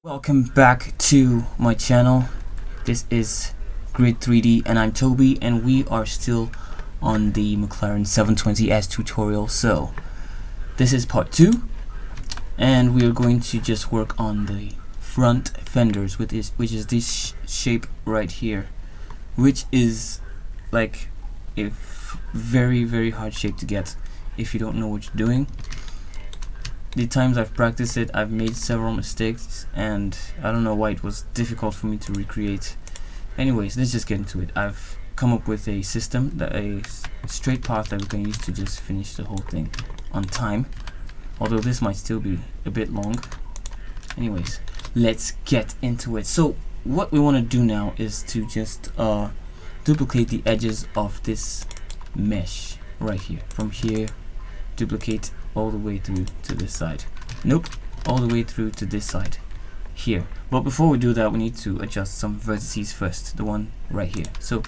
Welcome back to my channel. This is Grid 3D and I'm Toby, and we are still on the McLaren 720S tutorial. So this is part 2 and we are going to just work on the front fenders, which is this shape right here, which is like a very hard shape to get if you don't know what you're doing. The times I've practiced it, I've made several mistakes, and I don't know why it was difficult for me to recreate. Anyways, let's just get into it. I've come up with a system, a straight path that we can use to just finish the whole thing on time, although this might still be a bit long. Anyways, let's get into it. So what we want to do now is to just duplicate the edges of this mesh right here. From here, duplicate all the way through to this side. Nope, all the way through to this side here. But before we do that, we need to adjust some vertices first, the one right here. So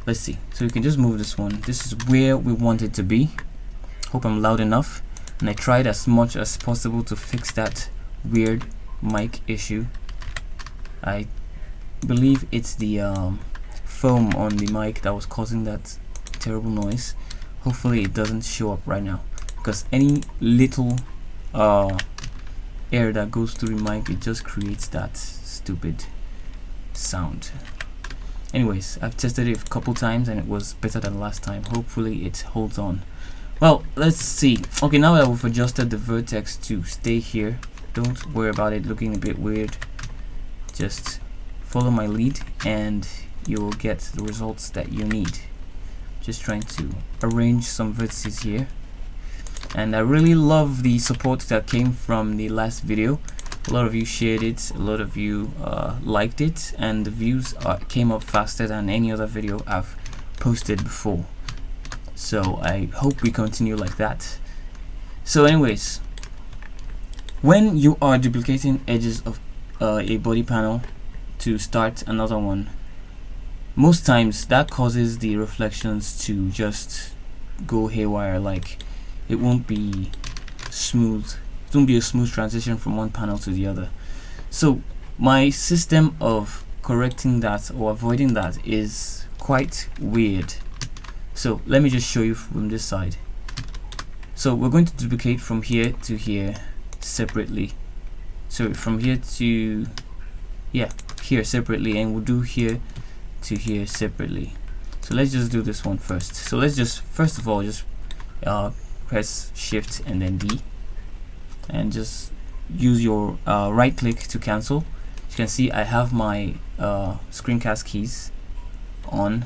let's see. So you can just move this one. This is where we want it to be. Hope I'm loud enough. And I tried as much as possible to fix that weird mic issue. I believe it's the foam on the mic that was causing that terrible noise. Hopefully it doesn't show up right now, because any little air that goes through the mic, it just creates that stupid sound. Anyways, I've tested it a couple times and it was better than last time. Hopefully it holds on. Well, let's see. Okay, now that we've adjusted the vertex to stay here, don't worry about it looking a bit weird. Just follow my lead and you will get the results that you need. Just trying to arrange some vertices here. And I really love the support that came from the last video. A lot of you shared it, a lot of you liked it, and the views came up faster than any other video I've posted before. So I hope we continue like that. So anyways, when you are duplicating edges of a body panel to start another one, most times that causes the reflections to just go haywire. Like, it won't be smooth. It won't be a smooth transition from one panel to the other. So my system of correcting that or avoiding that is quite weird. So let me just show you from this side. So we're going to duplicate from here to here separately. So from here to here separately, and we'll do here to here separately. So let's just do this one first. So let's just first of all just press shift and then D, and just use your right click to cancel. You can see I have my screencast keys on.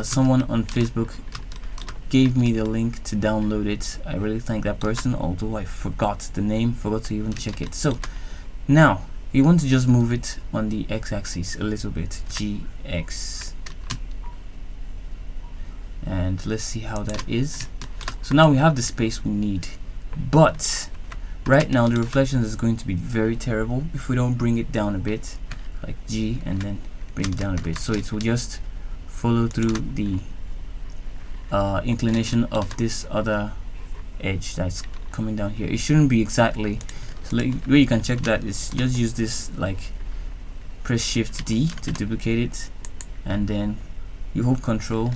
Someone on Facebook gave me the link to download it. I really thank that person, although I forgot the name, forgot to even check it. So now you want to just move it on the x-axis a little bit, GX, and let's see how that is. So now we have the space we need, but right now the reflections is going to be very terrible if we don't bring it down a bit, like G, and then bring it down a bit, so it will just follow through the inclination of this other edge that's coming down here. It shouldn't be exactly. So the way you can check that is just use this, like press shift D to duplicate it, and then you hold control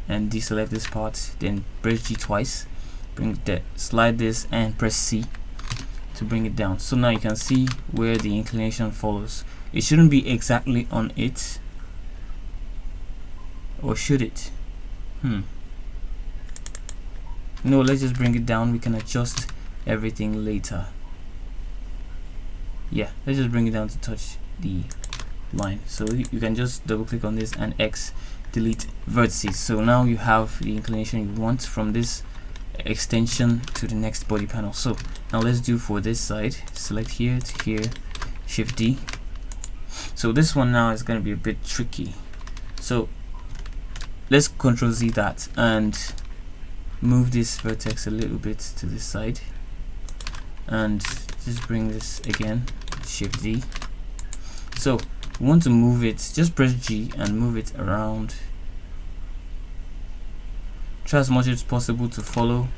and deselect this part, then press G twice, bring that, slide this, and press C to bring it down. So now you can see where the inclination follows. It shouldn't be exactly on it, or should it? No, let's just bring it down. We can adjust everything later. Yeah, let's just bring it down to touch the line. So you can just double click on this and X, delete vertices. So now you have the inclination you want from this extension to the next body panel. So now let's do for this side. Select here to here, shift D. So this one now is going to be a bit tricky. So let's Ctrl Z that and move this vertex a little bit to this side, and just bring this again, shift D. So we want to move it, just press G and move it around. Try as much as possible to follow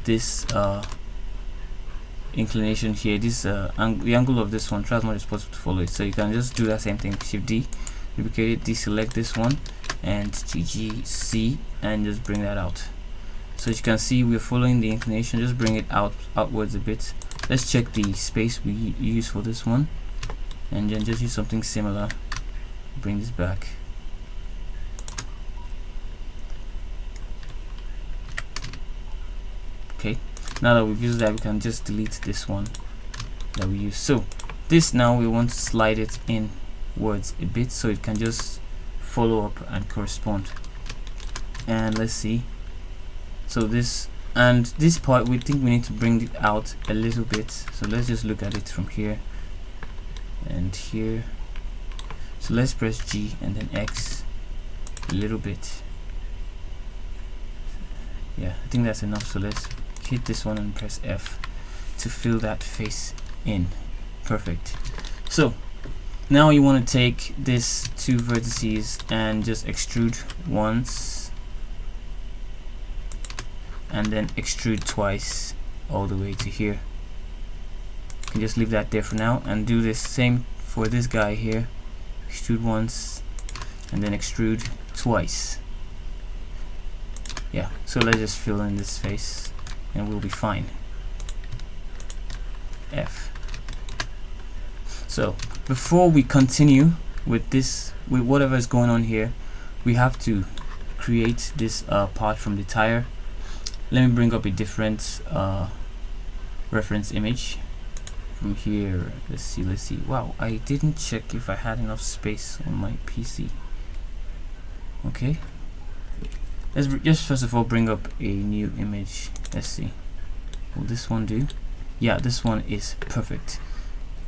this inclination here, this the angle of this one, try as much as possible to follow it. So you can just do that same thing, Shift D, duplicate it, deselect this one, and GGC, and just bring that out. So as you can see, we're following the inclination. Just bring it outwards a bit. Let's check the space we use for this one, and then just use something similar. Bring this back. Okay, now that we've used that, we can just delete this one that we use. So this, now we want to slide it inwards a bit so it can just follow up and correspond. And let's see, so this and this part, we think we need to bring it out a little bit. So let's just look at it from here and here. So let's press G and then X a little bit. Yeah, I think that's enough. So let's hit this one and press F to fill that face in. Perfect. So now you want to take these two vertices and just extrude once and then extrude twice all the way to here. You can just leave that there for now and do the same for this guy here. Extrude once and then extrude twice. Yeah, so let's just fill in this face and we'll be fine. F. So before we continue with this, with whatever is going on here, we have to create this part from the tire. Let me bring up a different reference image from here. Let's see. Wow, I didn't check if I had enough space on my PC. Okay, let's just first of all bring up a new image. Let's see, will this one do? Yeah, this one is perfect.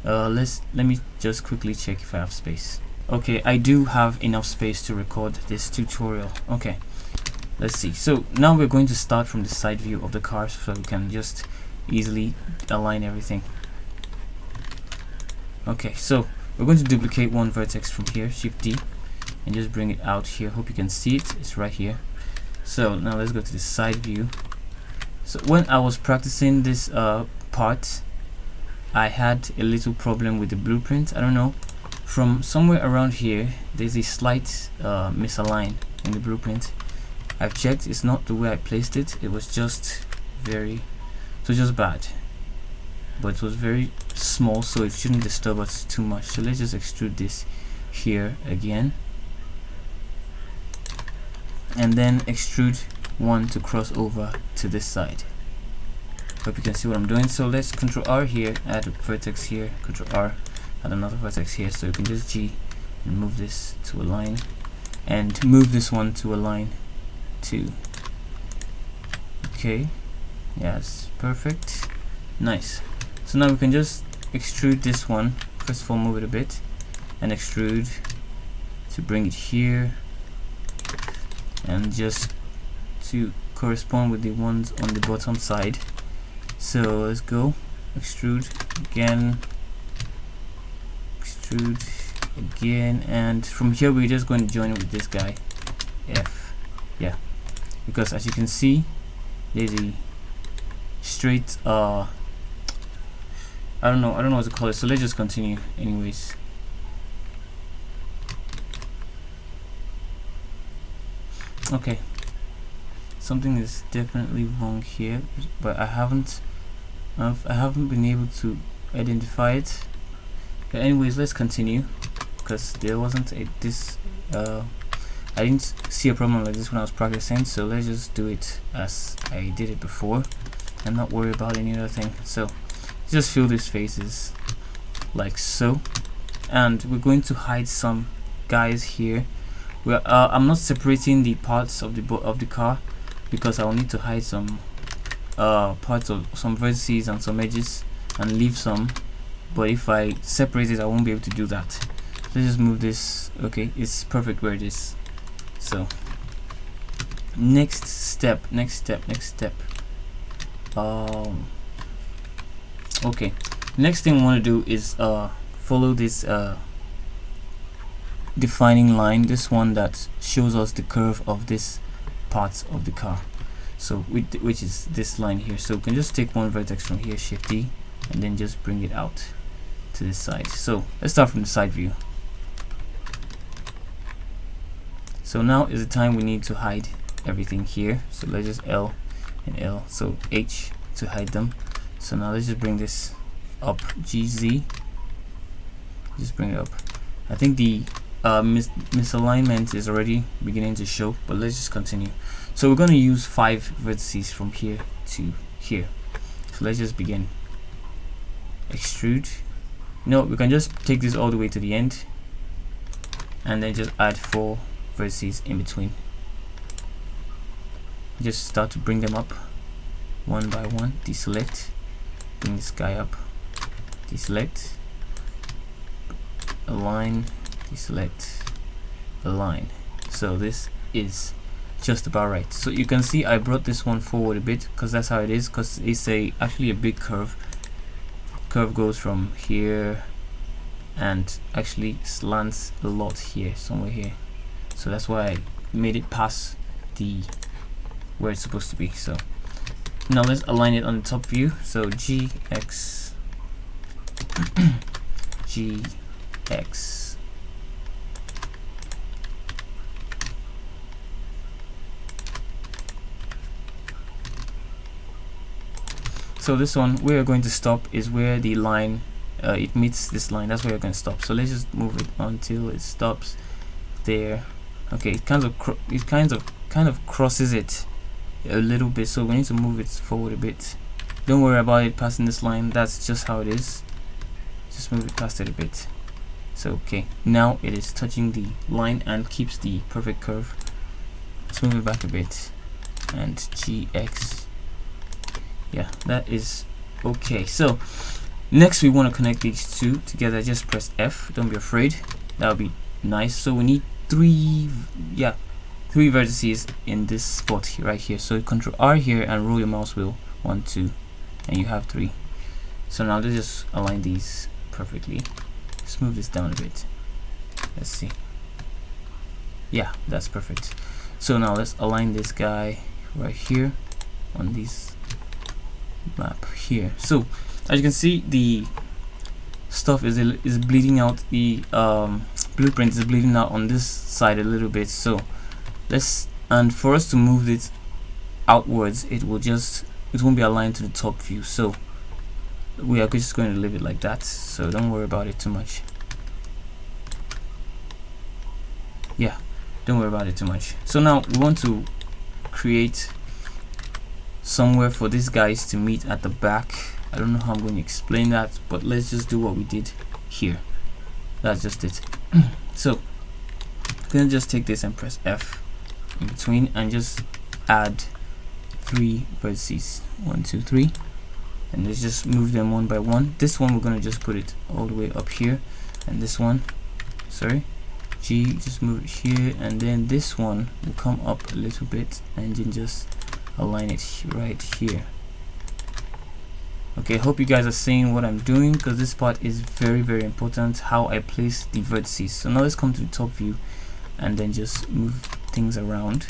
Let me just quickly check if I have space. Okay, I do have enough space to record this tutorial. Okay, let's see. So now we're going to start from the side view of the car so we can just easily align everything. Okay, so we're going to duplicate one vertex from here, Shift D, and just bring it out here. Hope you can see it, it's right here. So now let's go to the side view. So when I was practicing this part, I had a little problem with the blueprint. I don't know, from somewhere around here there's a slight misalign in the blueprint. I've checked, it's not the way I placed it. It was just just bad, but it was very small, so it shouldn't disturb us too much. So let's just extrude this here again and then extrude one to cross over to this side. Hope you can see what I'm doing. So let's Control R here, add a vertex here, Control R, add another vertex here. So you can just G and move this to a line and move this one to a line too. Okay, yes, perfect, nice. So now we can just extrude this one. First of all, move it a bit and extrude to bring it here and just to correspond with the ones on the bottom side. So let's go extrude again, extrude again, and from here we're just going to join it with this guy, F. Yeah, because as you can see there's a straight I don't know what to call it, so let's just continue anyways. Okay, something is definitely wrong here, but I haven't been able to identify it. But anyways, let's continue, because there wasn't I didn't see a problem like this when I was practicing. So let's just do it as I did it before and not worry about any other thing. So just fill these faces like so, and we're going to hide some guys here. I'm not separating the parts of the car because I will need to hide some parts of some vertices and some edges and leave some, but if I separate it I won't be able to do that. Let's just move this. Okay, it's perfect where it is. So next step. Okay, next thing we want to do is follow this defining line, this one that shows us the curve of this part of the car, so which is this line here. So we can just take one vertex from here, Shift D, and then just bring it out to this side. So let's start from the side view. So now is the time we need to hide everything here. So let's just L and L, so H to hide them. So now let's just bring this up, GZ, just bring it up. I think the misalignment is already beginning to show, but let's just continue. So we're going to use 5 vertices from here to here. So let's just begin. Extrude. No, we can just take this all the way to the end and then just add 4 vertices in between. Just start to bring them up one by one. Deselect, bring this guy up, deselect, align, deselect, align. So this is just about right. So you can see I brought this one forward a bit because that's how it is, because it's actually a big curve. Curve goes from here and actually slants a lot here, somewhere here. So that's why I made it past the where it's supposed to be. So now let's align it on the top view. So GX GX. So this one, where we're going to stop is where the line it meets this line. That's where we're going to stop. So let's just move it until it stops there. Okay, it kind of crosses it a little bit, so we need to move it forward a bit. Don't worry about it passing this line, that's just how it is. Just move it past it a bit. So okay, now it is touching the line and keeps the perfect curve. Let's move it back a bit, and GX. Yeah, that is okay. So next we want to connect these two together. Just press F, don't be afraid, that would be nice. So we need 3 vertices in this spot here, right here. So Control R here and roll your mouse wheel 1, 2, and you have 3. So now let's just align these perfectly. Let's move this down a bit. Let's see. Yeah, that's perfect. So now let's align this guy right here on this map here. So as you can see, the stuff is bleeding out. The blueprint is bleeding out on this side a little bit. So and for us to move it outwards, it won't be aligned to the top view. So we are just going to leave it like that. So don't worry about it too much. Yeah, don't worry about it too much. So now we want to create somewhere for these guys to meet at the back. I don't know how I'm going to explain that, but let's just do what we did here. That's just it. So I'm gonna just take this and press F in between and just add 3 vertices. 1, 2, 3, and let's just move them one by one. This one we're gonna just put it all the way up here, and this one, sorry, G, just move it here, and then this one will come up a little bit and then just align it right here. Okay, I hope you guys are seeing what I'm doing, because this part is very, very important, how I place the vertices. So now let's come to the top view and then just move things around.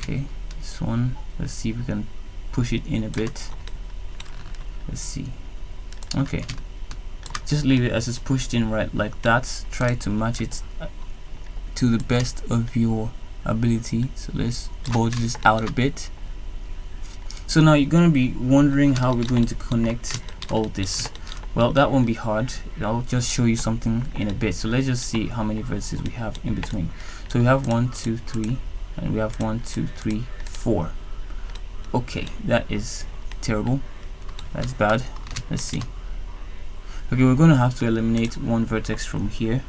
Okay, this one, let's see if we can push it in a bit. Let's see. Okay, just leave it as it's pushed in right like that. Try to match it to the best of your ability. So let's bulge this out a bit. So now you're going to be wondering how we're going to connect all this. Well, that won't be hard. I'll just show you something in a bit. So let's just see how many vertices we have in between. So we have 1, 2, 3, and we have 1, 2, 3, 4. Okay, that is terrible. That's bad. Let's see. Okay, we're going to have to eliminate 1 vertex from here.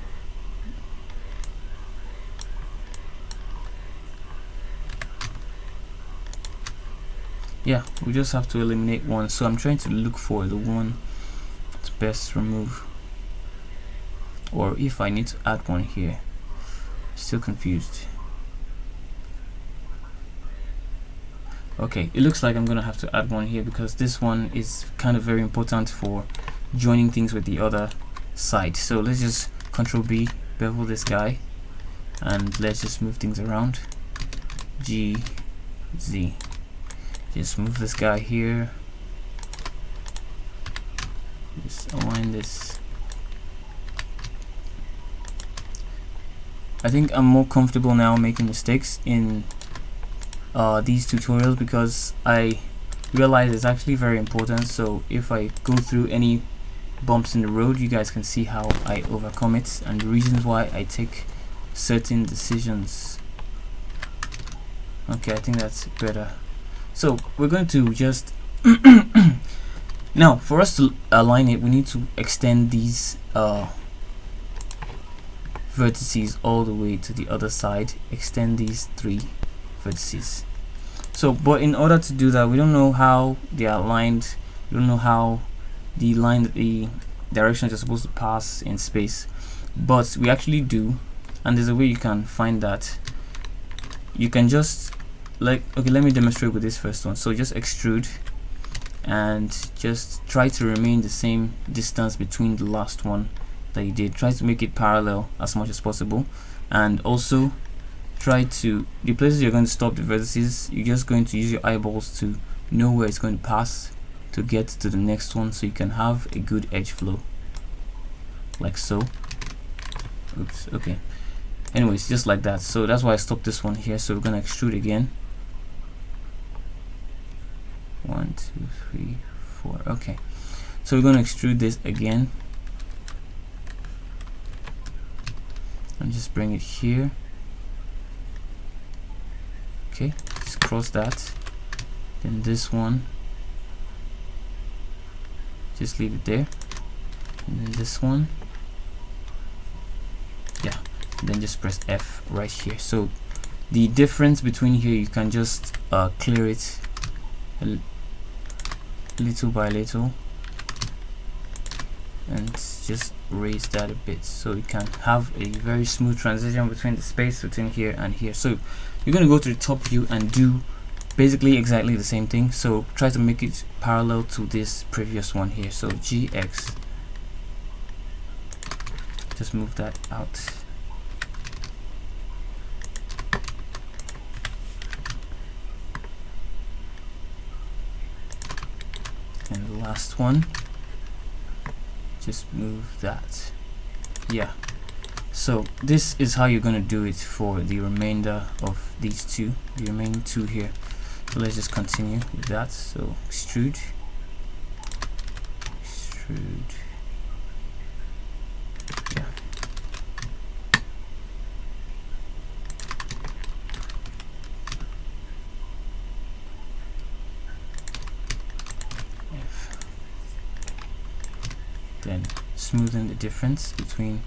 Yeah, we just have to eliminate 1. So I'm trying to look for the one to best remove, or if I need to add 1 here. Still confused. Okay, it looks like I'm gonna have to add 1 here, because this one is kind of very important for joining things with the other side. So let's just Control B, bevel this guy, and let's just move things around. G, Z. Just move this guy here, just align this. I think I'm more comfortable now making mistakes in these tutorials because I realize it's actually very important. So if I go through any bumps in the road, you guys can see how I overcome it and the reasons why I take certain decisions. Okay, I think that's better. So we're going to just now, for us to align it, we need to extend these vertices all the way to the other side. Extend these 3 vertices. So, but in order to do that, we don't know how they are aligned. We don't know how the directions are supposed to pass in space, but we actually do, and there's a way you can find that. You can just okay, let me demonstrate with this first one. So just extrude and just try to remain the same distance between the last one that you did. Try to make it parallel as much as possible, and also try to, the places you're going to stop the vertices, you're just going to use your eyeballs to know where it's going to pass to get to the next one, so you can have a good edge flow like so. Oops, okay, anyways, just like that. So that's why I stopped this one here. So we're going to extrude again. 1 2 3 4. Okay, so we're going to extrude this again and just bring it here. Okay, just cross that. Then this one, just leave it there. And then this one, yeah, and then just press F right here. So the difference between here, you can just clear it little by little and just raise that a bit, so you can have a very smooth transition between the space between here and here. So you're going to go to the top view and do basically exactly the same thing. So try to make it parallel to this previous one here. So GX, just move that out. And the last one, just move that. Yeah, so this is how you're going to do it for the remainder of these two, the remaining 2 here. So let's just continue with that. So extrude, yeah, F. Then smoothen the difference between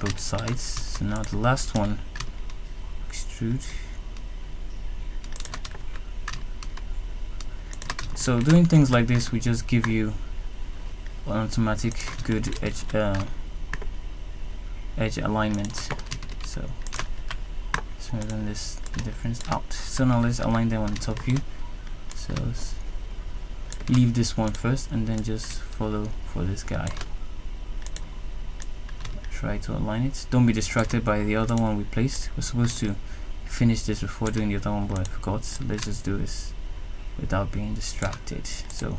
both sides. So now the last one, extrude. So doing things like this will just give you an automatic good edge alignment. So smoothen this difference out. So now let's align them on the top view. So let's leave this one first and then just follow for this guy. Try to align it. Don't be distracted by the other one we placed. We're supposed to finish this before doing the other one, but I forgot. So let's just do this without being distracted. So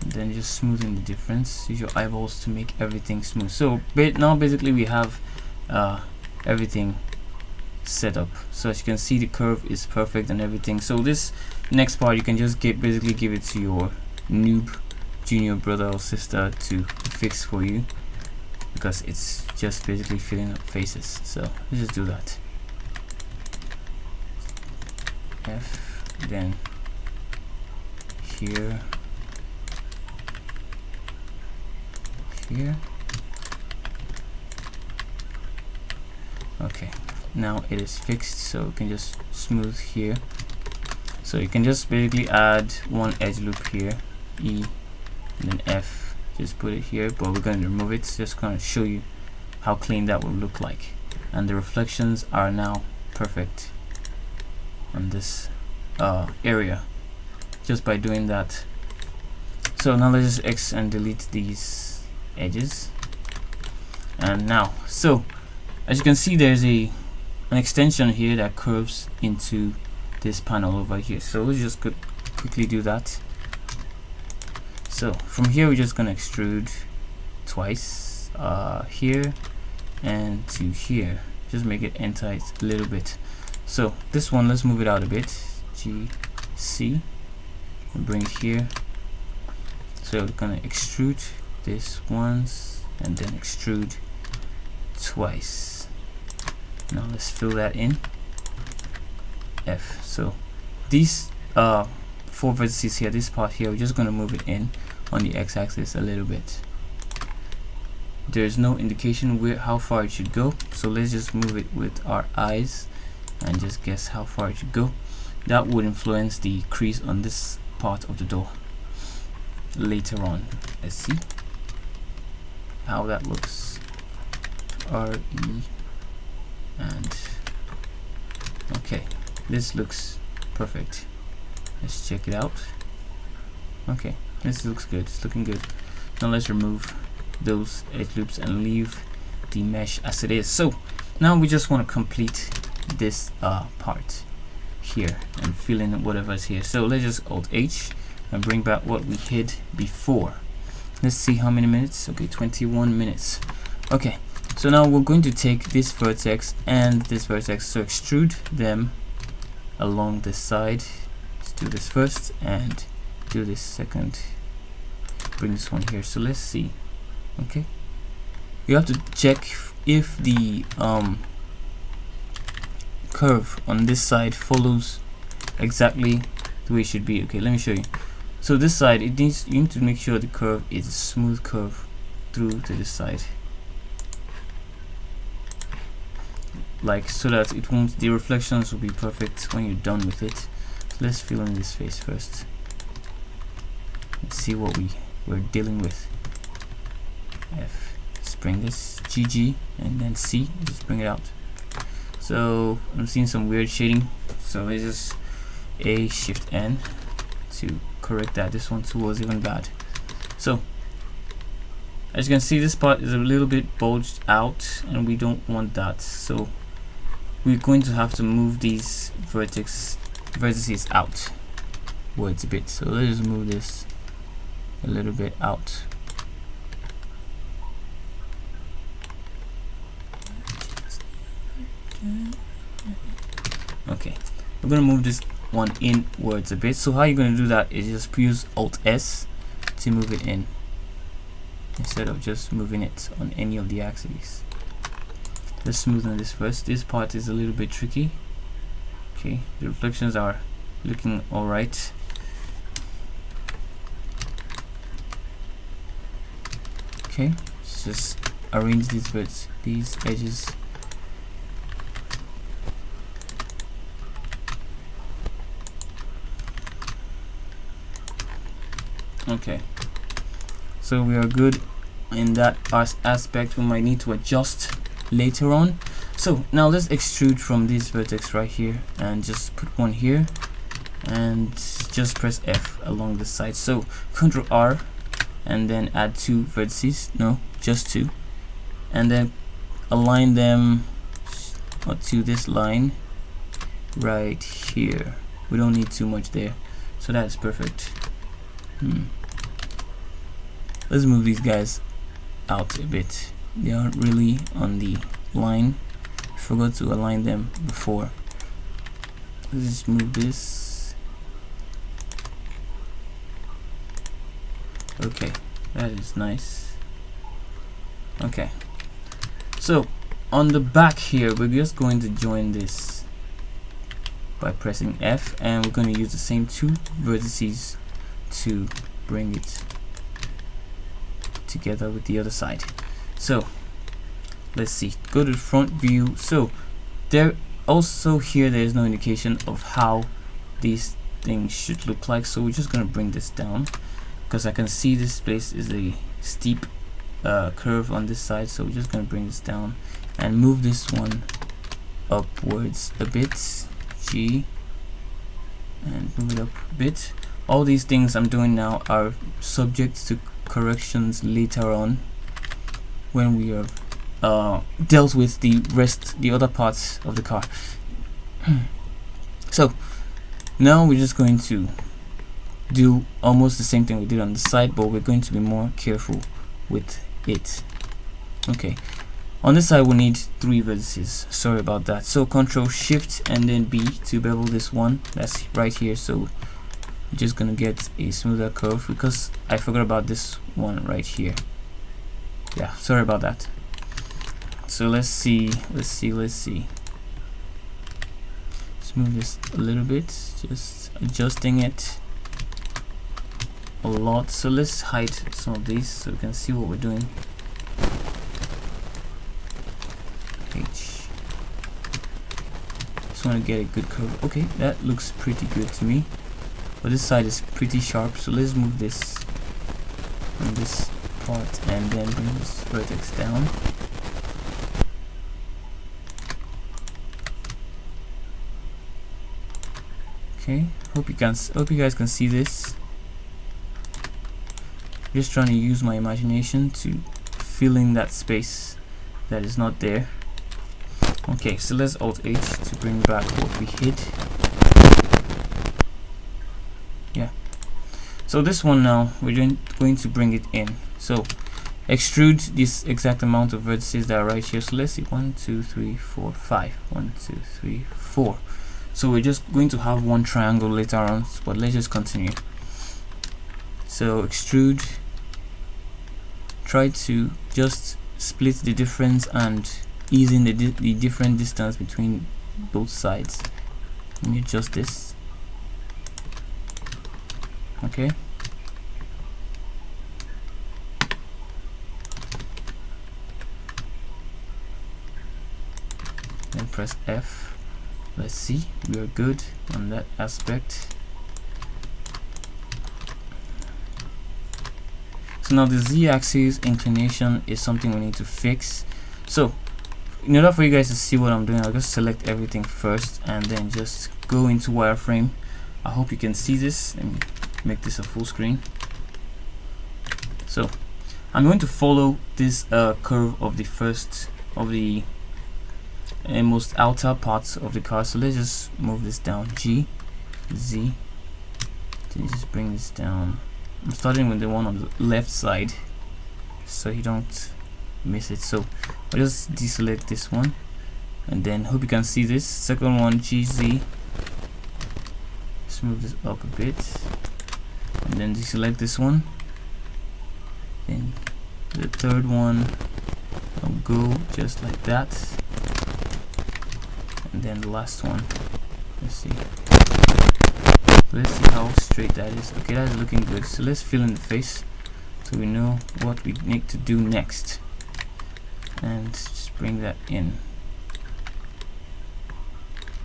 and then just smoothen the difference. Use your eyeballs to make everything smooth. So now basically we have everything set up. So as you can see, the curve is perfect and everything. So this next part you can just basically give it to your noob junior brother or sister to fix for you, because it's just basically filling up faces. So let's just do that. F, then here, okay, now it is fixed, so we can just smooth here. So you can just basically add one edge loop here, E, and then F, just put it here, but we're going to remove it. Just going to show you how clean that will look like, and the reflections are now perfect on this area just by doing that. So now let's just X and delete these edges. And now, so as you can see, there's an extension here that curves into this panel over here. So let's just quickly do that. So from here, we're just gonna extrude twice, here and to here. Just make it enter it a little bit. So this one, let's move it out a bit. GC and bring it here. So we're gonna extrude this once and then extrude twice. Now let's fill that in. F. So these 4 vertices here, this part here, we're just gonna move it in on the x-axis a little bit. There's no indication how far it should go, so let's just move it with our eyes and just guess how far it should go. That would influence the crease on this part of the door later on. Let's see how that looks. RE and okay, this looks perfect. Let's check it out. Okay, this looks good, it's looking good. Now let's remove those edge loops and leave the mesh as it is. So now we just want to complete this part here and fill in whatever's here. So let's just Alt H and bring back what we hid before. Let's see how many minutes. Okay, 21 minutes. Okay, so now we're going to take this vertex and this vertex, so extrude them along this side. Let's do this first and do this second. Bring this one here. So let's see. Okay, you have to check if the curve on this side follows exactly the way it should be. Okay, let me show you. So this side, you need to make sure the curve is a smooth curve through to this side, like so that it won't, the reflections will be perfect when you're done with it. So let's fill in this face first. Let's see what we're dealing with. F, let's bring this GG and then C, just bring it out. So I'm seeing some weird shading, so let's just A Shift N to correct that. This one too was even bad. So as you can see, this part is a little bit bulged out and we don't want that, so we're going to have to move these vertices out wards a bit. So let's just move this a little bit out. Okay, we're gonna move this one inwards a bit. So how you're gonna do that is just use Alt S to move it in instead of just moving it on any of the axes. Let's smoothen this first. This part is a little bit tricky. Okay, the reflections are looking all right. Okay, let's just arrange these edges. Okay, so we are good in that aspect. We might need to adjust later on. So now let's extrude from this vertex right here and just put one here and just press F along the side. So Ctrl R and then add 2 vertices, no, just 2, and then align them to this line right here. We don't need too much there, so that's perfect. Let's move these guys out a bit. They aren't really on the line. I forgot to align them before. Let's just move this. Okay, that is nice. Okay, so on the back here, we're just going to join this by pressing F, and we're going to use the same 2 vertices to bring it together with the other side. So let's see, go to the front view. So there also here there is no indication of how these things should look like, so we're just going to bring this down because I can see this place is a steep curve on this side. So we're just going to bring this down and move this one upwards a bit, G, and move it up a bit. All these things I'm doing now are subject to corrections later on when we are dealt with the other parts of the car. So now we're just going to do almost the same thing we did on the side, but we're going to be more careful with it. Okay, on this side we need 3 vertices. Sorry about that. So Control Shift and then B to bevel this one that's right here. So we're just gonna get a smoother curve because I forgot about this one right here. Yeah, sorry about that. So let's see. Move this a little bit, just adjusting it a lot. So let's hide some of these so we can see what we're doing. H. Just want to get a good curve. Okay, that looks pretty good to me. But this side is pretty sharp, so let's move this on this part and then bring this vertex down. Okay, hope you guys can see this. Just trying to use my imagination to fill in that space that is not there. Okay, so let's Alt H to bring back what we hid. Yeah. So this one now we're going to bring it in. So extrude this exact amount of vertices that are right here. So let's see, 1 2 3 4 5. 1 2 3 4. So we're just going to have one triangle later on, but let's just continue. So extrude, try to just split the difference and ease in the different distance between both sides. Let me adjust this. Okay. Then press F. Let's see, we are good on that aspect. So now the z-axis inclination is something we need to fix. So in order for you guys to see what I'm doing, I'll just select everything first and then just go into wireframe. I hope you can see this. Let me make this a full screen. So I'm going to follow this curve of the most outer parts of the car. So let's just move this down. G, Z. Just bring this down. I'm starting with the one on the left side so you don't miss it. So I'll just deselect this one and then hope you can see this. Second one, GZ. Let's move this up a bit and then deselect this one. Then the third one, I'll go just like that. And then the last one, let's see how straight that is. Okay, that's looking good. So let's fill in the face so we know what we need to do next, and just bring that in.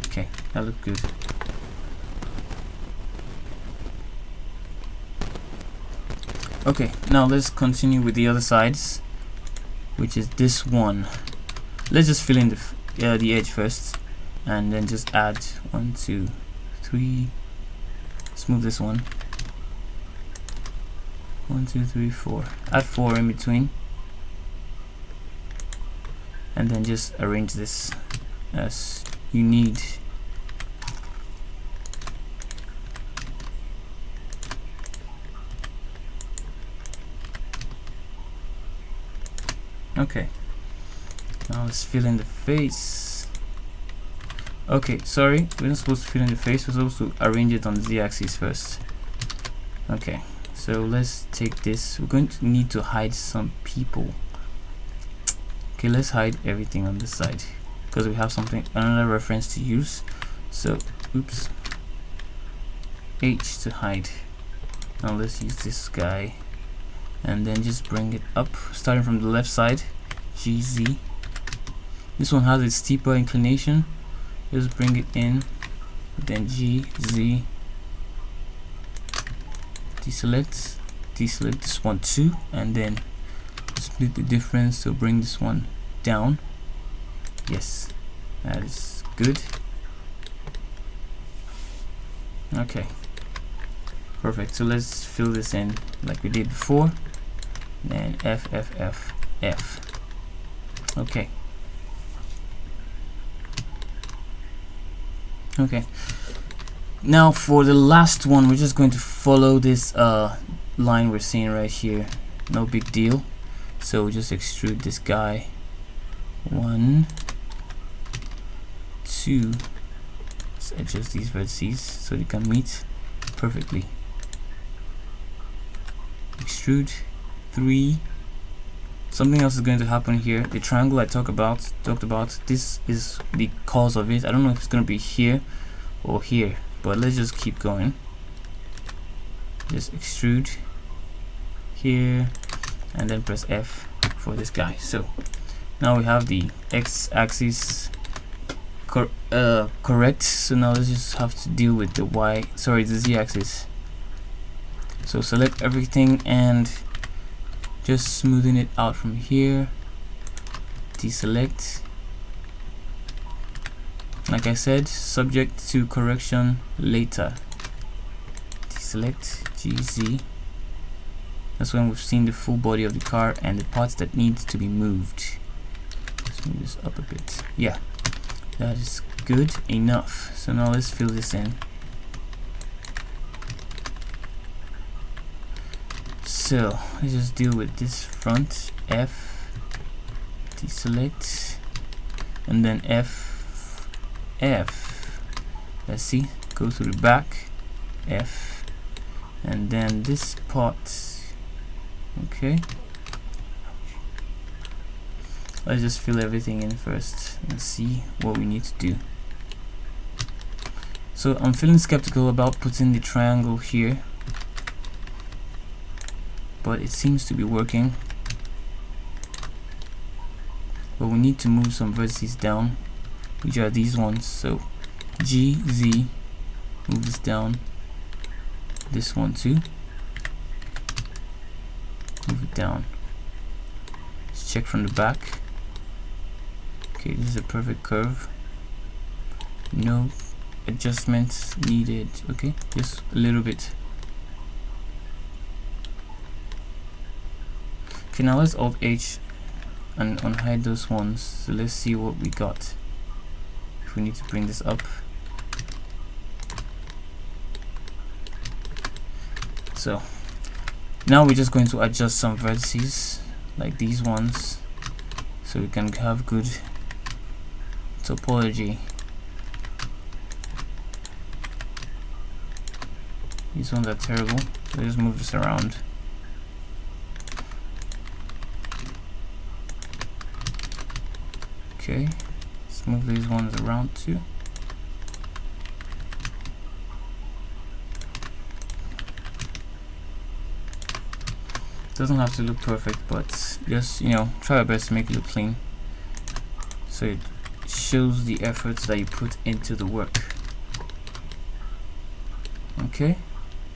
Okay, that looks good. Okay, now let's continue with the other sides, which is this one. Let's just fill in the edge first and then just add 1 2 3. Let's move this one. 1 2 3 4. Add 4 in between and then just arrange this as you need. Okay, now let's fill in the face. Okay, sorry, we're not supposed to fill in the face, we're supposed to arrange it on the z-axis first. Okay, so let's take this. We're going to need to hide some people. Okay, let's hide everything on this side because we have another reference to use. So oops, H to hide. Now let's use this guy and then just bring it up, starting from the left side. GZ. This one has a steeper inclination. Just bring it in, then G, Z, deselect this one too, and then split the difference to bring this one down. Yes, that is good. Okay, perfect. So let's fill this in like we did before. Then F, F, F, F. Okay. Now for the last one, we're just going to follow this line we're seeing right here. No big deal. So we just extrude this guy. 1, 2. Let's adjust these vertices so they can meet perfectly. Extrude. 3. Something else is going to happen here. The triangle I talked about, this is the cause of it. I don't know if it's going to be here or here, but let's just keep going. Just extrude here and then press F for this guy. So now we have the x-axis correct. So now let's just have to deal with the the z-axis. So select everything and just smoothing it out from here. Deselect. Like I said, subject to correction later. Deselect GZ. That's when we've seen the full body of the car and the parts that need to be moved. Let's move this up a bit. Yeah, that is good enough. So now let's fill this in. So let's just deal with this front. F, deselect, and then F. Let's see, go through the back. F, and then this part. Okay, let's just fill everything in first and see what we need to do. So I'm feeling skeptical about putting the triangle here, but it seems to be working. But we need to move some vertices down, which are these ones. So G, Z, move this down. This one too, move it down. Let's check from the back. Okay, this is a perfect curve. No adjustments needed. Okay, just a little bit. Okay, now let's Alt H and unhide those ones. So let's see what we got. If we need to bring this up. So now we're just going to adjust some vertices like these ones so we can have good topology. These ones are terrible, so just move this around. Okay, let's move these ones around too. Doesn't have to look perfect, but just, you know, try your best to make it look clean so it shows the efforts that you put into the work. Okay,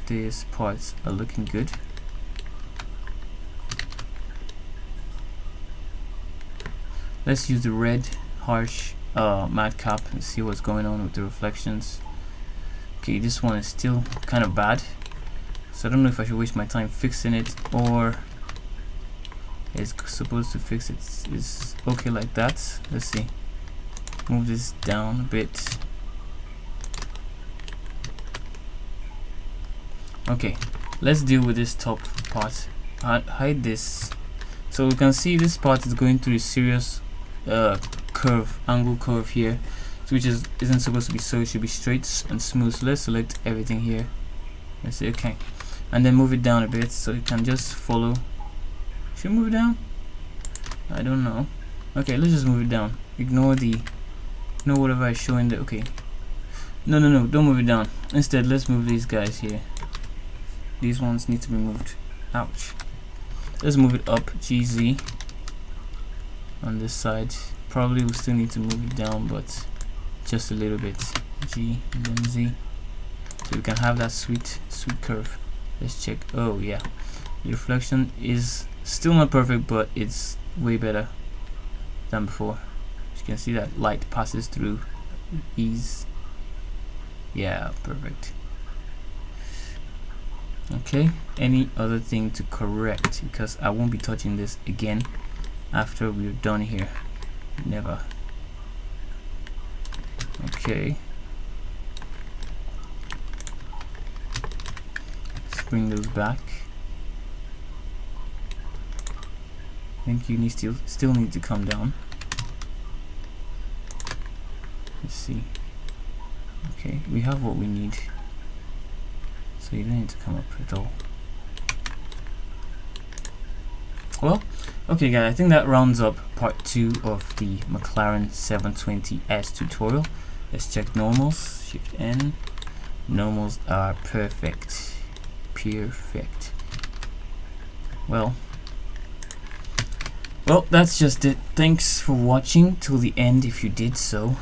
these parts are looking good. Let's use the red harsh matte cap and see what's going on with the reflections. Okay, this one is still kind of bad, so I don't know if I should waste my time fixing it or it's supposed to fix it. It's okay like that. Let's see. Move this down a bit. Okay, let's deal with this top part. Hide this. So we can see this part is going through a serious angle curve here, which isn't supposed to be so. It should be straight and smooth. So let's select everything here. Let's say okay, and then move it down a bit so it can just follow. Should we move it down? I don't know. Okay, let's just move it down. Ignore whatever I show in the. Okay, no, don't move it down. Instead, let's move these guys here. These ones need to be moved. Ouch. Let's move it up. GZ on this side. Probably we still need to move it down, but just a little bit. G and then Z, so we can have that sweet curve. Let's check. Oh yeah, the reflection is still not perfect, but it's way better than before. As you can see, that light passes through with ease. Yeah, perfect. Okay, any other thing to correct, because I won't be touching this again after we're done here. Never. Okay. Let's bring those back. I think you need still need to come down. Let's see. Okay, we have what we need, so you don't need to come up at all. Well, okay guys, I think that rounds up part 2 of the McLaren 720S tutorial. Let's check normals. Shift N. Normals are perfect. Perfect. Well, that's just it. Thanks for watching till the end if you did so.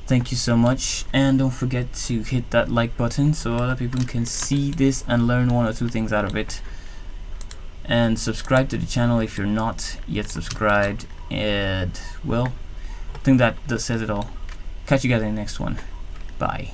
Thank you so much, and don't forget to hit that like button so other people can see this and learn 1 or 2 things out of it. And subscribe to the channel if you're not yet subscribed. And well, I think that says it all. Catch you guys in the next one. Bye.